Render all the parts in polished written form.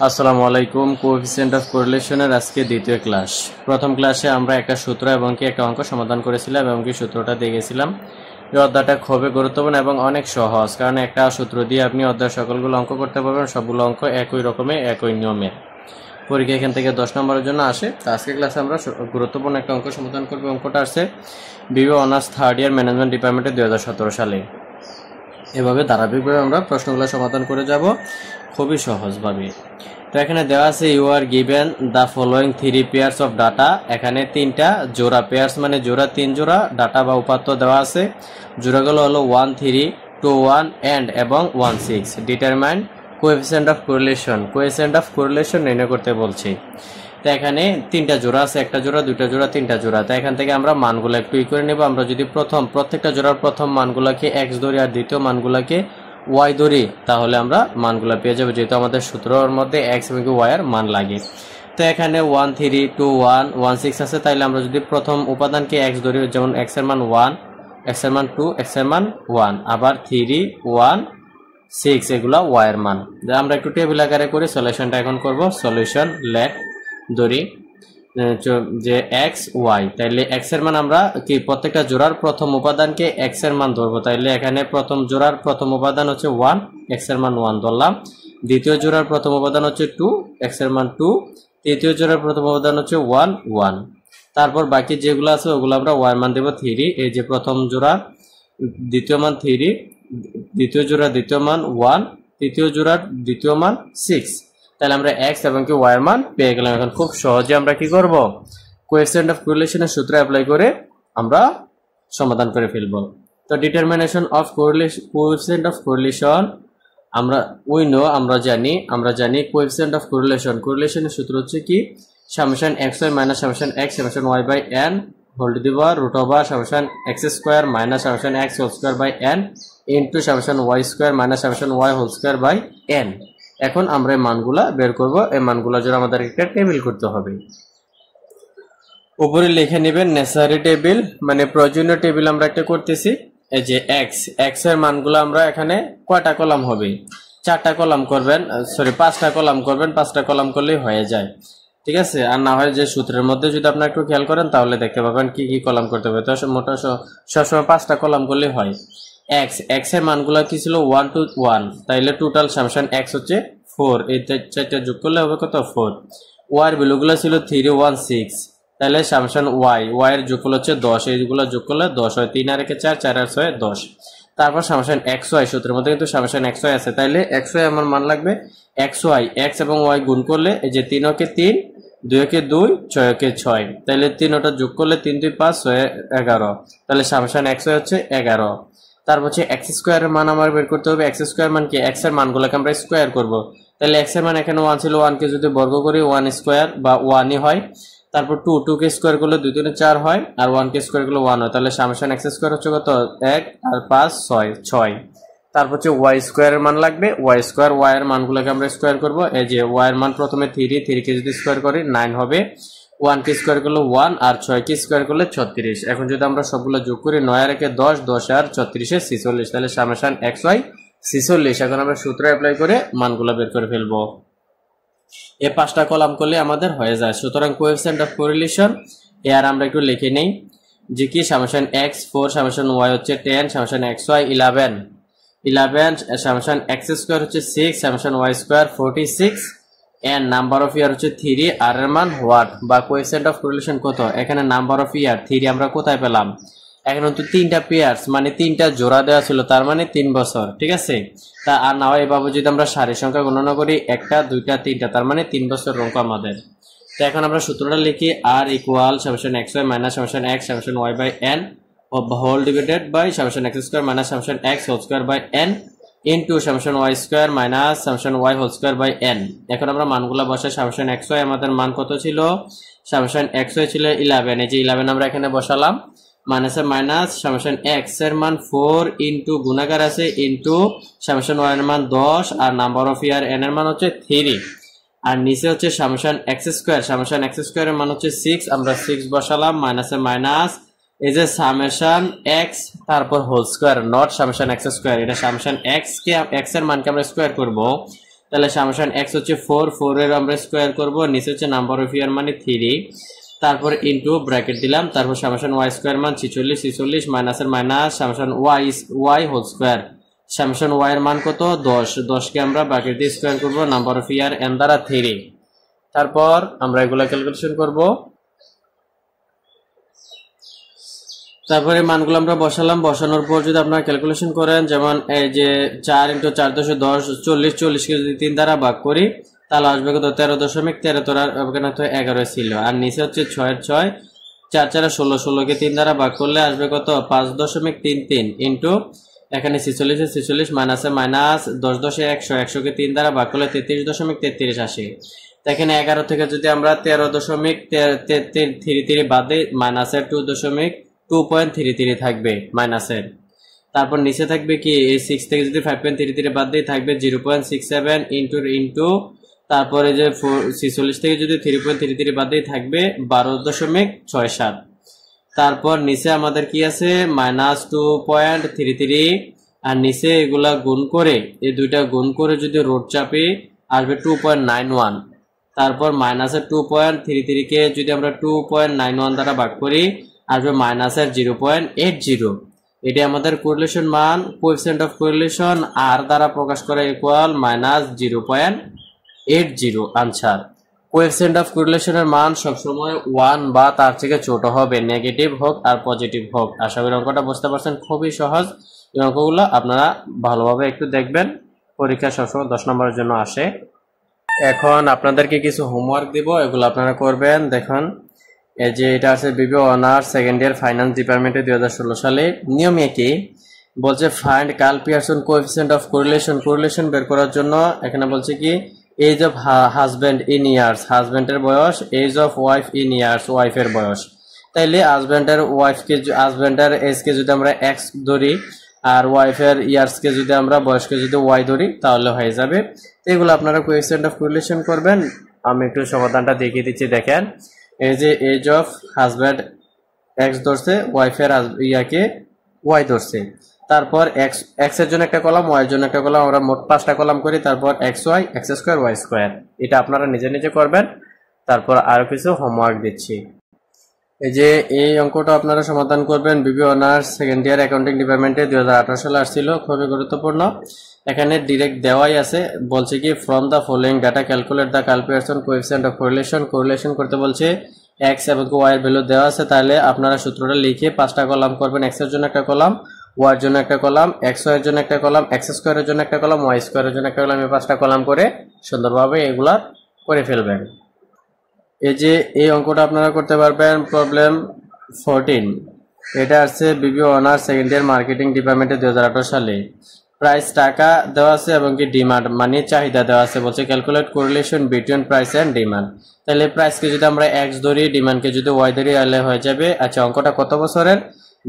আসসালামু আলাইকুম। Coefficient of কোরিলেশনের আজকে দ্বিতীয় ক্লাস। প্রথম ক্লাসে আমরা একটা সূত্র এবং একটা অঙ্ক সমাধান করেছিলাম এবং সূত্রটা দিয়ে গেছিলাম। এই অধ্যায়টা খুবই গুরুত্বপূর্ণ এবং অনেক সহজ, কারণ একটা সূত্র দিয়ে আপনি অধ্যায়ের সকলগুলো অঙ্ক করতে পারবেন। সবগুলো অঙ্ক একই রকমের, একই নিয়মে। পরীক্ষা এখান থেকে 10 নম্বরের জন্য আসে। তো আজকে ক্লাসে আমরা গুরুত্বপূর্ণ একটা অঙ্ক সমাধান করবো। অঙ্কটা আসছে BBA honours third year management ডিপার্টমেন্টে 2017 সালে। এভাবে ধারাবাহিকভাবে আমরা প্রশ্নগুলো সমাধান করে যাব খুবই সহজভাবে। তো এখানে দেওয়া আছে you are given the following 3 pairs of data. এখানে 3টা জোড়া, পেয়ার্স মানে জোড়া, 3 জোড়া ডাটা বা উপাত্ত দেওয়া আছে। জোড়াগুলো হলো 1 3 2 1 এন্ড এবং 1 6। Determine coefficient of correlation. Coefficient of correlation নির্ণয় করতে বলছি। তো এখানে 3টা জোড়া আছে, একটা জোড়া, দুইটা জোড়া, 3টা জোড়া। তো এখান থেকে আমরা মানগুলো একটু করে নেব। আমরা যদি প্রত্যেকটা জোড়ার প্রথম মানগুলোকে এক্স ধরি আর দ্বিতীয় মানগুলোকে ওয়াই ধরি, তাহলে আমরা মানগুলো পেয়ে যাবো, যেহেতু আমাদের সূত্রের মধ্যে এক্স এবং ওয়াই এর মান লাগে। তো এখানে 1 3 2 1 1 6 আছে, তাইলে আমরা যদি প্রথম উপাদানকে এক্স ধরি, যেমন এক্স এর মান 1, এক্স এর মান 2, এক্স এর মান 1, আবার 3 1 6, এগুলা ওয়াই এর মান। আমরা একটু টেবিল আকারে করে সলিউশনটা এখন করব। সলিউশন লেট ধরি যে এক্স ওয়াই, তাইলে এক্স এর মান আমরা কি প্রত্যেকটা জোড়ার প্রথম উপাদানকে এক্স এর মান ধরবো। তাইলে এখানে প্রথম জোড়ার প্রথম উপাদান হচ্ছে 1, এক্স এর মান 1 ধরলাম। দ্বিতীয় জোড়ার প্রথম উপাদান হচ্ছে 2, এক্স এর মান 2। তৃতীয় জোড়ার প্রথম উপাদান হচ্ছে 1 1। তারপর বাকি যেগুলো আছে ওগুলো আমরা ওয়াই মান দেব 3। এই যে প্রথম জোড়া দ্বিতীয় মান 3, দ্বিতীয় জোড়া দ্বিতীয় মান 1, তৃতীয় জোড়ার দ্বিতীয় মান 6। তাহলে আমরা x এবং কি y এর মান পেয়ে গেলাম। এখন খুব সহজে আমরা কি করব, কোএফিসিয়েন্ট অফ কোরিলেশনের সূত্র অ্যাপ্লাই করে আমরা সমাধান করে ফেলব। তো determination of coefficient of correlation আমরা জানি কোএফিসিয়েন্ট অফ কোরিলেশনের সূত্র হচ্ছে কি, summation xy minus summation x summation y by n whole to the power root over summation x square minus summation x whole square by n into summation y square minus summation y whole square by n। এখন আমরা এই মানগুলা বের করব। এই মানগুলোর জন্য আমাদের একটা table করতে হবে। উপরে লিখে নেবেন নেসেসারি টেবিল, মানে প্রয়োজনীয় টেবিল আমরা একটা করতেছি। এই যে x এর মানগুলো আমরা এখানে কয়টা কলাম হবে, 4টা কলাম করবেন, সরি 5টা কলাম করবেন। 5টা কলাম করলেই হয়ে যায়, ঠিক আছে। আর না হয় যে সূত্রের মধ্যে যদি আপনারা একটু খেয়াল করেন তাহলে দেখতে পাবেন কি কি কলাম করতে হবে। তো মোটা সবসময় 5টা কলাম করলেই হয়। x এর মানগুলো কি ছিল 1 to 1, তাইলে টোটাল সামেশন x হচ্ছে 4। এই 4টা যোগ করলে হবে কত, 4। y এর ভ্যালুগুলো ছিল 3 1 6, তাহলে সামেশন y এর যোগফল হচ্ছে 10। এইগুলো যোগ করলে 10 হয়। 3 আর 1 4, 4 আর 6 10। তারপর সামেশন xy, সূত্রের মধ্যে কিন্তু সামেশন xy আছে, তাইলে xy আমার মান লাগবে xy। x এবং y গুণ করলে এই যে 3 কে 3, 2 কে 2, 6 কে 6, তাহলে 3 ওটা যোগ করলে 3 2 5 6 11, তাহলে সামেশন xy হচ্ছে 11। তারপর হচ্ছে x স্কয়ারের মান আমার বের করতে হবে। x স্কয়ার মান কি, x এর মানগুলোকে আমরা স্কয়ার করব। তাহলে x এর মান এখানে 1 ছিল, 1 কে যদি বর্গ করি 1 স্কয়ার বা 1ই হয়। তারপর 2 কে স্কয়ার করলে 2 3 4 হয়, আর 1 কে স্কয়ার করলে 1 হয়। তাহলে সামেশন x স্কয়ার হচ্ছে কত, 1 আর 5 6। তারপর হচ্ছে y স্কয়ারের মান লাগবে। y স্কয়ার, y এর মানগুলোকে আমরা স্কয়ার করব। এই যে y এর মান প্রথমে 3 কে যদি স্কয়ার করি 9 হবে, 1 কে স্কয়ার করলে 1 আর 6 কে স্কয়ার করলে 36। এখন যদি আমরা সবগুলো যোগ করি 9 আর 1 10, 10 আর 36 46, তাহলে সামেশন xy 46। এখন আমরা সূত্র অ্যাপ্লাই করে মানগুলো বের করে ফেলবো। এই 5টা কলাম করলে আমাদের হয়ে যায়। সুতরাং কোএফিসিয়েন্ট অফ কোরিলেশন এর আমরা একটু লিখে নেই যে কি, সামেশন x 4, সামেশন y হচ্ছে 10, summation xy 11, summation x square হচ্ছে 6, summation y square 46, and number of year হচ্ছে 3, আর এর মান হোয়াট বা কোএফিসিয়েন্ট অফ কোরিলেশন কত। এখানে নাম্বার অফ ইয়ার 3 আমরা কোথায় পেলাম, এখন তো 3টা পেয়ার্স মানে 3টা জোড়া দেওয়া ছিল, তার মানে 3 বছর, ঠিক আছে। তা আর না হয় এভাবে যদি আমরা সারি সংখ্যা গণনা করি 1টা 2টা 3টা, তার মানে 3 বছর অঙ্ক আমাদের। তো এখন আমরা সূত্রটা লিখি, r equal summation xy minus summation x summation y by n whole divided by summation x square minus summation x whole square by n into summation y square minus summation y whole square by n। এখন আমরা মানগুলো বসাই। Summation xy আমাদের মান কত ছিল, summation xy ছিল 11, এই যে 11 আমরা এখানে বসালাম। মাইনাসে মাইনাস সামেশন x এর মান 4 ইনটু গুণাকার আছে ইনটু সামেশন y এর মান 10, আর নাম্বার অফ ইয়ার n এর মান হচ্ছে 3, আর নিচে হচ্ছে summation x square. Summation x square এর মান হচ্ছে 6, আমরা 6 বসালাম। মাইনাসে মাইনাস এই যে সামেশন x তারপর whole square, not summation x square. এটা সামেশন x কে, x এর মানকে আমরা স্কয়ার করব। তাহলে সামেশন এক্স হচ্ছে 4, 4 এর আমরা স্কোয়ার করব, নিচে হচ্ছে নাম্বার অফ ইয়ার মানে 3, তারপর ইনটু ব্র্যাকেট দিলাম, তারপর সামেশন ওয়াই স্কোয়ার মান 46, 46 মাইনাসের minus summation y whole square, summation y এর মান কত 10, 10 কে আমরা ব্র্যাকেট দিয়ে স্কোয়ার করব নাম্বার অফ ইয়ার n দ্বারা 3। তারপর আমরা এগুলা ক্যালকুলেশন করব। তারপরে মানগুলো আমরা বসালাম, বসানোর পর যদি আপনারা ক্যালকুলেশন করেন, যেমন এই যে 4 × 4 = 10, 40, 40 কে যদি 3 দ্বারা ভাগ করি তাহলে আসবে কত 13.13, এখানে তো 11 ছিল, আর নিচে হচ্ছে 6 এর 6, 4 4 16, 16 কে 3 দ্বারা ভাগ করলে আসবে কত 5.33 ইন্টু এখানে 46 এর 46 মাইনাসে মাইনাস 10 10 100, 100 কে 3 দ্বারা ভাগ করলে 33.33 আসে। এখানে 11 থেকে যদি আমরা 13.33 বাদ দিই মাইনাসের 2.33 থাকবে মাইনাসের। তারপর নিচে থাকবে কি এই 6 থেকে যদি 5.33 বাদ দিই থাকবে 0.67 ইন্টু তারপরে যে 46 থেকে যদি 3.33 বাদ দিই থাকবে 12.67। তারপর নিচে আমাদের কি আছে -2.33, আর নিচে এগুলা গুণ করে এই দুইটা গুণ করে যদি রুট চাপি আসবে 2.91। তারপর মাইনাসের 2.33 কে যদি আমরা 2.91 দ্বারা ভাগ করি আসবে মাইনাসের 0.80। এটি আমাদের কোরিলেশন মান, কোএফিসিয়েন্ট অফ কোরিলেশন আর দ্বারা প্রকাশ করা ইকুয়াল -0.80 আনসার। কোএফিসিয়েন্ট অফ কোরিলেশনের মান সবসময় 1 বা তার থেকে ছোট হবে, নেগেটিভ হোক আর পজিটিভ হোক। আশা করি অঙ্কটা বুঝতে পারছেন, খুবই সহজ। এই অঙ্কগুলো আপনারা ভালোভাবে একটু দেখবেন, পরীক্ষা সবসময় 10 নম্বরের জন্য আসে। এখন আপনাদেরকে কিছু হোমওয়ার্ক দিব, এগুলো আপনারা করবেন। দেখুন এই যে এটা আছে বিবি অনার্স সেকেন্ড ইয়ার ফাইন্যান্স ডিপার্টমেন্টে 2016 সালে। নিয়ম কি বলছে, find Karl Pearson coefficient of correlation. Correlation বের করার জন্য এখানে বলছে কি age of husband in years, হাজব্যান্ডের বয়স, age of wife in years, ওয়াইফের বয়স। তাইলে হাজব্যান্ডের এজকে যদি আমরা এক্স ধরি আর ওয়াইফের ইয়ার্সকে যদি আমরা বয়সকে যদি ওয়াই ধরি তাহলে হয়ে যাবে। এগুলো আপনারা কোএফিসিয়েন্ট অফ কোরিলেশন করবেন। আমি একটু সমাধানটা দেখিয়ে দিচ্ছি। দেখেন এই যে এজ অফ হাজব্যান্ড এক্স ধরছে, ওয়াইফের ইয়াকে ওয়াই ধরছে, তারপর এক্স এর জন্য একটা কলাম, ওয়াই এর জন্য একটা কলাম, আমরা মোট 5টা কলাম করি, তারপর x y, x square, y square. এটা আপনারা নিজে নিজে করবেন। তারপর আরো কিছু হোমওয়ার্ক দিচ্ছি। এই যে এই অঙ্কটা আপনারা সমাধান করবেন। বিবি অনার্স সেকেন্ড ইয়ার অ্যাকাউন্টিং ডিপার্টমেন্টে 2018 সালে আসছিল, খুবই গুরুত্বপূর্ণ। এখানে ডিরেক্ট দেওয়াই আছে, বলছে কি from the following data calculate the Karl Pearson coefficient of correlation. Correlation করতে বলছে, এক্স এবং ওয়াই এর ভ্যালু দেওয়া আছে, তাহলে আপনারা সূত্রটা লিখে 5টা কলাম করবেন। এক্স এর জন্য একটা কলাম, ওয়াই এর জন্য একটা কলাম, এক্স ওয়াই এর জন্য একটা কলাম, এক্স স্কোয়ারের জন্য একটা কলাম, ওয়াই স্কোয়ারের জন্য একটা কলাম, এই 5টা কলাম করে সুন্দরভাবে এগুলা করে ফেলবেন। এই যে এই অঙ্কটা আপনারা করতে পারবেন। প্রবলেম 14, এটা আছে বিবি অনার্স সেকেন্ড ইয়ার মার্কেটিং ডিপার্টমেন্টে 2018 সালে। প্রাইস টাকা দেওয়া আছে এবং কি ডিমান্ড মানে চাহিদা দেওয়া আছে। বলছে calculate correlation between price and demand. তাহলে প্রাইসকে যদি আমরা এক্স ধরি, ডিমান্ডকে যদি ওয়াই ধরি তাহলে হয়ে যাবে। আচ্ছা অঙ্কটা কত বছরের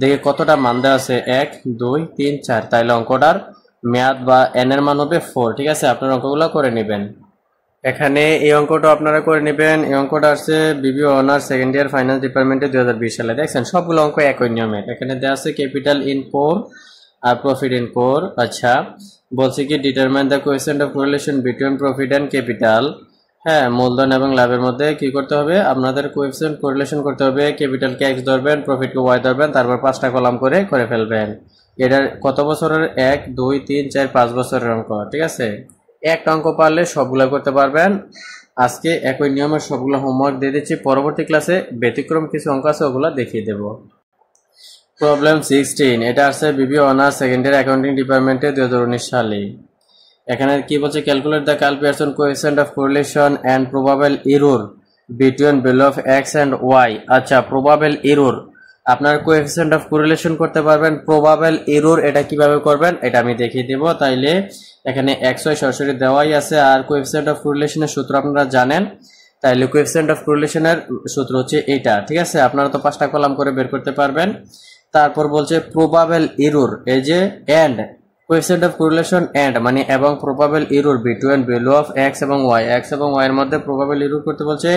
দেখে কতটা মান দেওয়া আছে, 1 2 3 4, তাহলে অঙ্কটার মেয়াদ বা এন এর মান হবে 4। ঠিক আছে, আপনারা অঙ্কগুলো করে নেবেন। এখানে এই অঙ্কটা আপনারা করে নেবেন। এই অঙ্কটা আছে বিবি অনার্স সেকেন্ড ইয়ার ফাইন্যান্স ডিপার্টমেন্টে 2020 সালে। দেখছেন সবগুলো অঙ্ক একই নিয়মের। এখানে দেওয়া আছে ক্যাপিটাল ইন কোর আর প্রফিট ইন কোর। আচ্ছা বলছে কি determine the coefficient of correlation between profit and capital. হ্যাঁ, মূলধন এবং লাভের মধ্যে কি করতে হবে, আপনাদের কোএফিসিয়েন্ট কোরিলেশন করতে হবে। ক্যাপিটালকে এক্স ধরবেন, প্রফিটকে ওয়াই ধরবেন, তারপর 5টা কলাম করে ফেলবেন। এটার কত বছরের, 1 2 3 4 5 বছরের অঙ্ক। ঠিক আছে, একটা অঙ্ক পারলে সবগুলো করতে পারবেন। আজকে একই নিয়মের সবগুলো হোমওয়ার্ক দিয়ে দিচ্ছি। পরবর্তী ক্লাসে ব্যতিক্রম কিছু অঙ্ক আছে, ওগুলো দেখিয়ে দেব। প্রবলেম 16, এটা আছে বিবি অনার্স সেকেন্ড ইয়ার অ্যাকাউন্টিং ডিপার্টমেন্টে 2019 সালে। এখানে কি বলছে, calculate the Karl Pearson coefficient of correlation and probable error between value of x and y. আচ্ছা প্রবাবল এরর আপনার কোএফিসিয়েন্ট অফ কোরিলেশন করতে পারবেন। প্রবাবল এরর এটা কিভাবে করবেন এটা আমি দেখিয়ে দেব। তাইলে এখানে এক্স ওয়াই সরাসরি দেওয়াই আছে, আর কোএফিসিয়েন্ট অফ কোরিলেশনের সূত্র আপনারা জানেন। তাইলে কোএফিসিয়েন্ট অফ কোরিলেশনের সূত্র হচ্ছে এটা। ঠিক আছে, আপনারা তো 5টা কলাম করে বের করতে পারবেন। তারপর বলছে প্রবাবল এরর, এই যে and coefficient of correlation and মানে এবং probable error between value of x এবং ওয়াই। এক্স এবং ওয়াই এর মধ্যে প্রবাবল এরর করতে বলছে।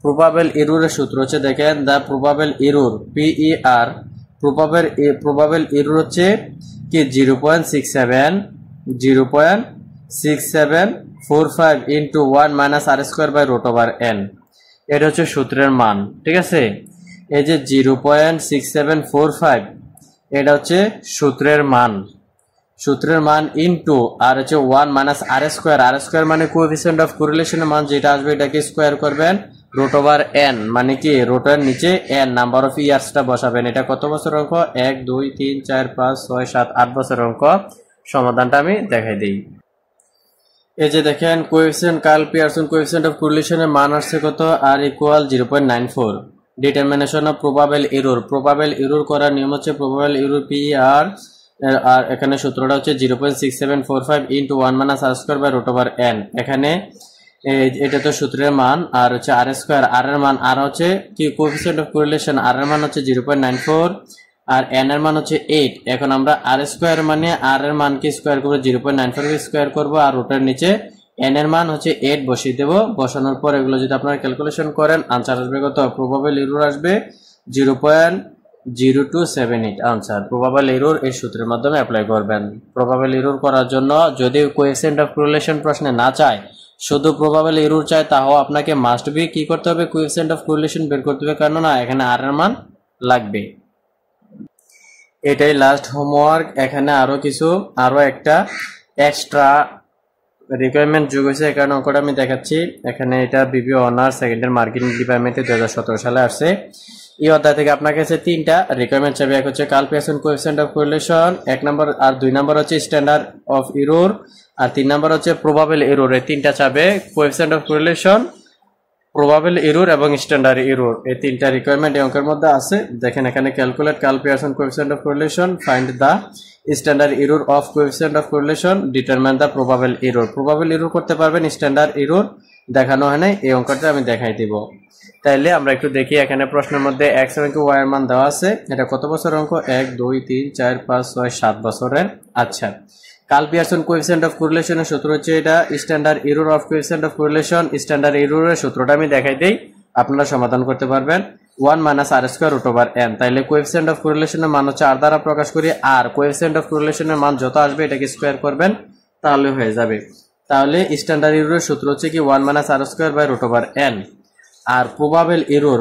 প্রবাবল এররের সূত্র হচ্ছে, দেখেন the probable error PER, probable error হচ্ছে কি 0.67 0.6745 into 1 minus r square by root over n, এটা হচ্ছে সূত্রের মান। ঠিক আছে, এই যে 0.6745 এটা হচ্ছে সূত্রের মান, সূত্রের মান ইনটু আর হচ্ছে 1 মাইনাস আর স্কোয়ার মানে কোএফিসিয়েন্ট অফ কোরিলেশনের মান যেটা আসবে এটাকে স্কোয়ার করবেন, রুট ওভার এন মানে কি রুটের নিচে এন নাম্বার অফ ইয়ার্সটা বসাবেন। এটা কত বছর অঙ্ক? 1 2 3 4 5 6 7 8 বছর অঙ্ক। সমাধানটা আমি দেখাই দিই। এই যে দেখেন coefficient Karl Pearson coefficient of কোরিলেশনের মান আসছে কত? R equal 0.94। Determination of probable error করার নিয়ম হচ্ছে প্রবাবল এরর পি আর এখানে সূত্রটা হচ্ছে 0.6745 into 1 minus r square by root over n. এখানে এটা তো সূত্রের মান, আর হচ্ছে আর স্কোয়ার, আর এর মান, আর হচ্ছে কি কোএফিসিয়েন্ট অফ কোরিলেশন, আর এর মান হচ্ছে 0.94 আর এন এর মান হচ্ছে 8। এখন আমরা আর স্কোয়ার মানে আর এর মানকে স্কোয়ার করবো, 0.94 কে স্কোয়ার করবো, আর রুটের নিচে এন এর মান হচ্ছে 8 বসিয়ে দেবো। বসানোর পর এগুলো যদি আপনারা ক্যালকুলেশন করেন আনসার আসবে কত? প্রবাবল এরর আসবে 0.0278 আনসার। প্রবাবল এরর এই সূত্রের মাধ্যমে অ্যাপ্লাই করবেন। প্রবাবল এরর করার জন্য যদি কোএফিসিয়েন্ট অফ কোরিলেশন প্রশ্নে না চায়, শুধু প্রবাবল এরর চায়, তাও আপনাকে মাস্ট বি কি করতে হবে? কোএফিসিয়েন্ট অফ কোরিলেশন বের করতে হবে, কারণ না এখানে আর এর মান লাগবে। এটাই লাস্ট হোমওয়ার্ক। এখানে আরো একটা এক্সট্রা রিকোয়ারমেন্ট যোগ হয়েছে, এই কারণে অঙ্কটা আমি দেখাচ্ছি। এখানে এটা BBA honours second year marketing ডিপার্টমেন্টে 2017 সালে আসছে। এই অধ্যায় থেকে আপনার কাছে 3টা রিকোয়ারমেন্ট চাবে। এক হচ্ছে Karl Pearson coefficient of correlation 1 number, আর 2 নম্বর হচ্ছে স্ট্যান্ডার্ড অফ এরর, আর 3 নম্বর হচ্ছে প্রবাবল এরর। এই 3টা চাবে, coefficient of correlation, probable error এবং স্ট্যান্ডার্ড এরর। এই 3টা রিকোয়ারমেন্ট এই অঙ্কের মধ্যে আছে। দেখেন এখানে calculate Karl Pearson coefficient of correlation, find the standard error of coefficient of correlation, determine the probable error. Probable error করতে পারবেন, স্ট্যান্ডার্ড এরর দেখানো হয় নাই, এই অঙ্কটা আমি দেখাই দিব। তাইলে আমরা একটু দেখি, এখানে প্রশ্নের মধ্যে x এবং y এর মান দেওয়া আছে। এটা কত বছর অঙ্ক? 1 2 3 4 5 6 7 বছরের। আচ্ছা, কার্ল পিয়ারসন কোএফিসিয়েন্ট অফ কোরিলেশনের সূত্র হচ্ছে এটা, standard error of coefficient of correlation, standard এররের সূত্রটা আমি দেখাই দেই, আপনারা সমাধান করতে পারবেন। 1 minus r square root over n। তাইলে কোএফিসিয়েন্ট অফ কোরিলেশনের মান হচ্ছে r দ্বারা প্রকাশ করি, আর কোএফিসিয়েন্ট অফ কোরিলেশনের মান যত আসবে এটাকে স্কয়ার করবেন, তাহলে হয়ে যাবে। তাহলে স্ট্যান্ডার্ড এররের সূত্র হচ্ছে কি 1 minus r square by root over n। আর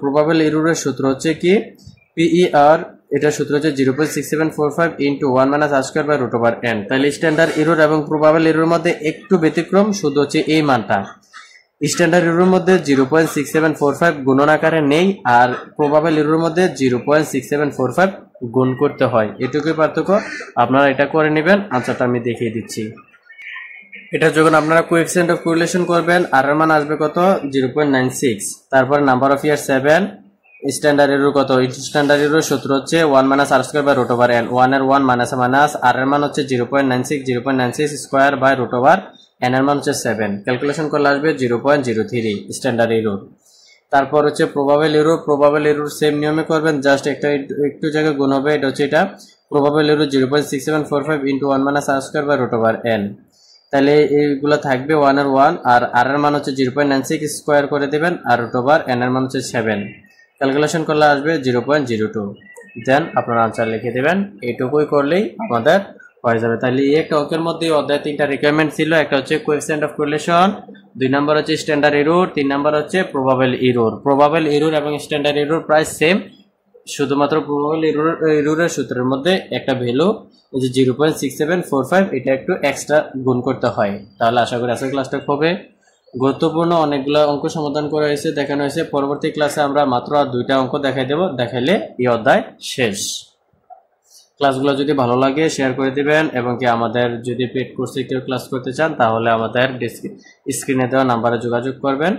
প্রবাবল এররের সূত্র হচ্ছে কি PER, এটা সূত্র হচ্ছে 0.6745 into 1 minus r square by root over n। তাহলে স্ট্যান্ডার্ড এরর এবং প্রবাবল এররের মধ্যে একটু ব্যতিক্রম, শুধু হচ্ছে এই মানটা। স্ট্যান্ডার্ড এররের মধ্যে 0.6745 গুণন আকারে নেই, আর প্রবাবল এররের মধ্যে 0.6745 গুণ করতে হয়, এটুকুই পার্থক্য। আপনারা এটা করে নেবেন। আনসারটা আমি দেখিয়ে দিচ্ছি। এটা যখন আপনারা কোএফিসিয়েন্ট অফ কোরিলেশন করবেন, আর এর মান আসবে কত? 0.96। তারপর number of year 7। Standard error কত? স্ট্যান্ডার্ড এরর সূত্র হচ্ছে 1 minus r square by root over n। 1 এর 1 মাইনাস মাইনাস, আর এর মান হচ্ছে 0.96 square by root over n এর মান হচ্ছে 7। ক্যালকুলেশন করলে আসবে 0.03 স্ট্যান্ডার্ড এরর। তারপর হচ্ছে প্রবাবল এরর সেম নিয়মে করবেন, জাস্ট একটু জায়গায় গুণ হবে। এটা হচ্ছে এটা probable error 0.6745 into 1 minus r square by root over n। তাহলে এইগুলো থাকবে 1 এর 1, আর r এর মান হচ্ছে 0.96 স্কয়ার করে দিবেন, আর রুট ওভার n এর মান হচ্ছে 7। ক্যালকুলেশন করলে আসবে 0.02। দেন আপনারা আনসার লিখে দেবেন। এইটুকুই করলেই আমাদের হয়ে যাবে। তাহলে এই একটা অঙ্কের মধ্যে অধ্যায় 3টা রিকোয়ারমেন্ট ছিল। একটা হচ্ছে কোএফিসিয়েন্ট অফ কোরিলেশন, 2 নাম্বার হচ্ছে স্ট্যান্ডার্ড এরর, 3 নাম্বার হচ্ছে প্রবাবল এরর এবং স্ট্যান্ডার্ড এরর প্রায় সেম, শুধুমাত্র প্রবাবল এররের সূত্রের মধ্যে একটা ভ্যালু এই যে 0.6745, এটা একটু এক্সট্রা গুণ করতে হয়। তাহলে আশা করি আজকের ক্লাসটা খুবই গুরুত্বপূর্ণ, অনেকগুলো অঙ্ক সমাধান করা হয়েছে, দেখানো হয়েছে। পরবর্তী ক্লাসে আমরা মাত্র আর 2টা অঙ্ক দেখাই দেব, দেখাইলে এই অধ্যায় শেষ। ক্লাসগুলো যদি ভালো লাগে শেয়ার করে দিবেন, এবং কি আমাদের যদি পেড কোর্সে কেউ ক্লাস করতে চান তাহলে আমাদের স্ক্রিনে দেওয়া নাম্বারে যোগাযোগ করবেন।